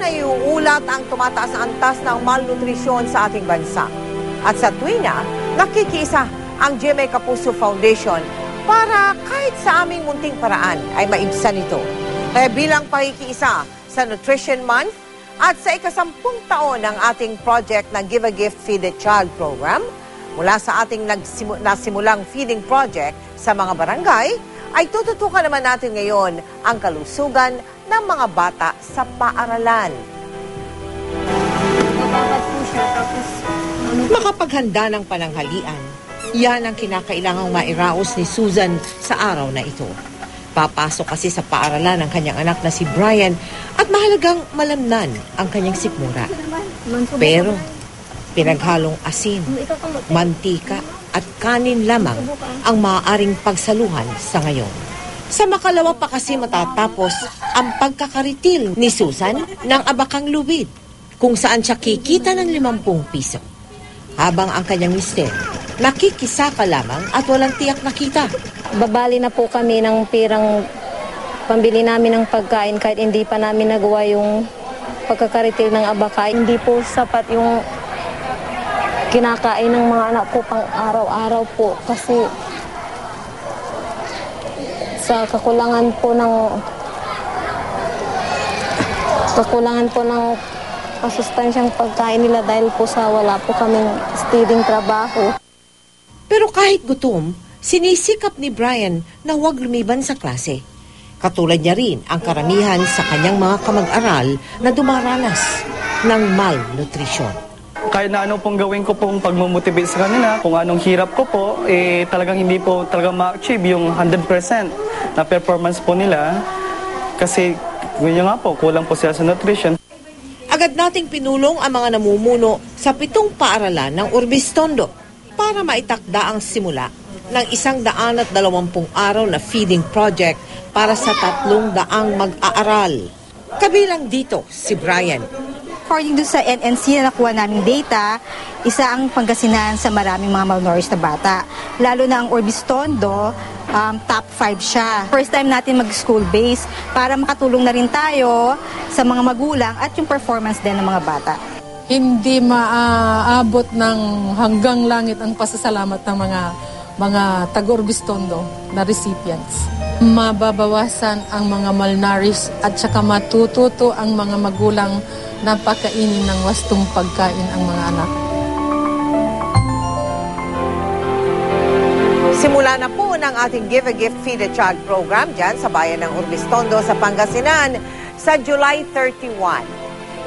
naiuulat ang tumataas na antas ng malnutrisyon sa ating bansa. At sa tuwina, nakikiisa ang GMA Kapuso Foundation para kahit sa aming munting paraan ay maibsan ito. Kaya bilang pakikiisa sa Nutrition Month at sa ika-10 taon ng ating project na Give a Gift, Feed a Child program, mula sa ating nasimulang feeding project sa mga barangay, ay tututukan naman natin ngayon ang kalusugan ng mga bata sa paaralan. Makapaghanda ng pananghalian, yan ang kinakailangang mairaos ni Susan sa araw na ito. Papasok kasi sa paaralan ang kanyang anak na si Brian at mahalagang malamnan ang kanyang sikmura. Pero pinaghalong asin, mantika at kanin lamang ang maaaring pagsaluhan sa ngayon. Sa makalawa pa kasi matatapos ang pagkakaritil ni Susan ng abakang lubid kung saan siya kikita ng 50 piso. Habang ang kanyang mister nakikisaka lamang at walang tiyak na kita. Babali na po kami ng pirang pambili namin ng pagkain kahit hindi pa namin nagawa yung pagkakaritil ng abakay. Hindi po sapat yung kinakain ng mga anak ko pang araw-araw po kasi sa kakulangan po ng masustansyang pagkain nila dahil po sa wala po kaming steadying trabaho. Pero kahit gutom, sinisikap ni Brian na huwag lumiban sa klase. Katulad niya rin ang karamihan sa kanyang mga kamag-aral na dumaranas ng malnutrition. Kahit na ano pong gawin ko pong pagmumotivate sa kanila, kung anong hirap ko po, talagang hindi po talagang ma-achieve yung 100% na performance po nila. Kasi ganyan nga po, kulang po sila sa nutrition. Agad nating pinulong ang mga namumuno sa 7 paaralan ng Urbistondo para maitakda ang simula ng 120 araw na feeding project para sa 300 mag-aaral. Kabilang dito si Brian. According sa NNC na nakuha naming data, isa ang Pangasinan sa maraming mga malnourished na bata. Lalo na ang Urbistondo, top 5 siya. First time natin mag-school base para makatulong na rin tayo sa mga magulang at yung performance din ng mga bata. Hindi maaabot ng hanggang langit ang pasasalamat ng mga taga-Urbistondo na recipients. Mababawasan ang mga malnourished at saka matututo ang mga magulang na pakainin ng wastong pagkain ang mga anak. Simula na po ng ating Give a Gift, Feed a Child program dyan sa bayan ng Urbistondo sa Pangasinan sa July 31.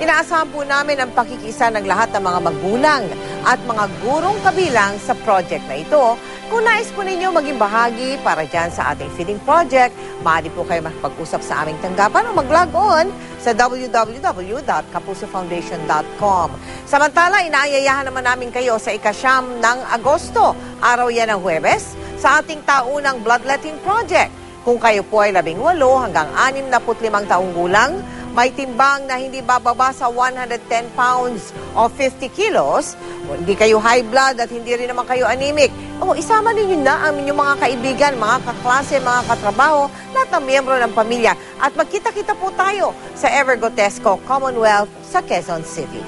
Inaasahan po namin ang pakikisa ng lahat ng mga magulang at mga gurong kabilang sa project na ito. Kung nais po ninyo maging bahagi para dyan sa ating feeding project, maaari po kayo makipag-usap sa aming tanggapan o mag-log on sa www.kapusofoundation.com. Samantala, inaayayahan naman namin kayo sa ika-9 ng Agosto, araw yan ng Huwebes, sa ating taunang bloodletting project. Kung kayo po ay 18 hanggang 65 taong gulang, may timbang na hindi bababa sa 110 pounds o 50 kilos, hindi kayo high blood at hindi rin naman kayo anemic, isama ninyo na ang inyong mga kaibigan, mga kaklase, mga katrabaho, lahat ng miyembro ng pamilya. At magkita-kita po tayo sa Evergotesco Commonwealth sa Quezon City.